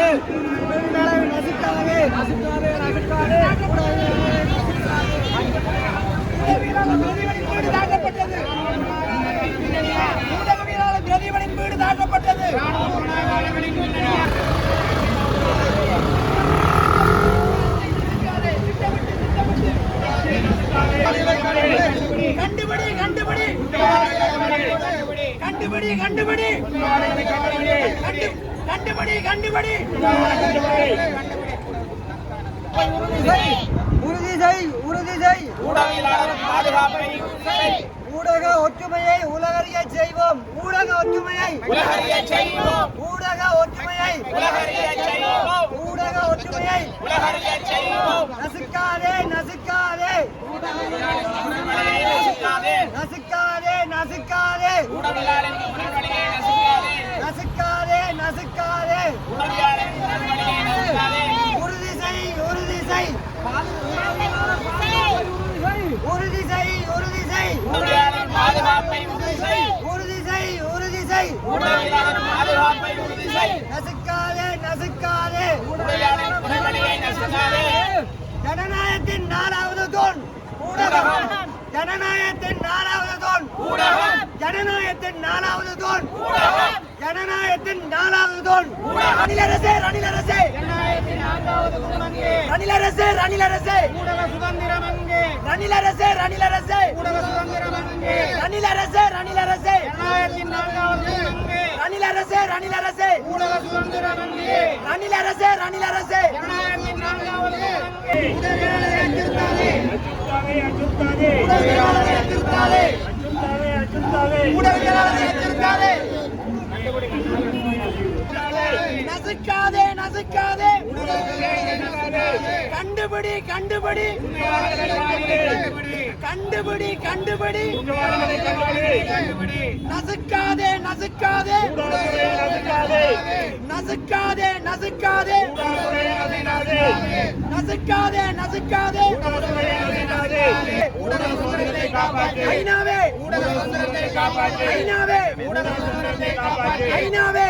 நசுக்காதே நசுக்காதே நசுக்காதே வீடு தாக்கப்பட்டது. ஊடகவியலாளர் பிரதீபனின் வீடு தாக்கப்பட்டது. கண்டுபிடி கண்டுபிடி கண்டுபிடி கண்டுபிடி கண்டுபிடி கண்டுபிடி உறுதி செய் உறுதி செய். ஊடக ஒற்றுமையை உலகறிய செய்வோம். ஊடக ஒற்றுமையை ஊடக ஒற்றுமையை ஊடக ஒற்றுமையை நசுக்காதே நசுக்காதே நசுக்காதே நசுக்காதே நசுக்காதே நசுக்காதே. உறுதி செய் உறுதி செய் உறுதி செய் உறுதி செய் உறுதி செய் உறுதி செய். நசுக்காதே நசுக்காதே. ஜனநாயகத்தின் 4வது தூண் ஊடகம். ஜனநாயகத்தின் 4வது தூண் ஊடகம். ஜனநாயகத்தின் 4வது தூண் ஊடகம். ஜனநாயகத்தின் 4வது தூண் ரணிலரசே ரணிலரசே ரணிலரசே ரணிலரசே ஊடக சுதந்திரம் அங்கே. ரணிலரசே ரணிலரசே ஊடக சுதந்திரம் அங்கே. ரணிலரசே ரணிலரசே ஜனநாயகத்தின் 4வது தூண் அங்கே. ரணிலரசே ரணிலரசே ஊடக சுதந்திரம் அங்கே. ரணிலரசே ரணிலரசே ஜனநாயகத்தின் 4வது தூண் அங்கே. ஊடகவியலாளரை அச்சுறுத்தாதே ஊடகவியலாளரை அச்சுறுத்தாதே ஊடகவியலாளரை அச்சுறுத்தாதே. நசுக்காதே நசுக்காதே. கண்டுபிடி கண்டுபிடி கண்டுபிடி கண்டுபிடி. நசுக்காதே நசுக்காதே நசுக்காதே நசுக்காதே நசுக்காதே நசுக்காதே. ஐநாவே ஐநாவே ஐநாவே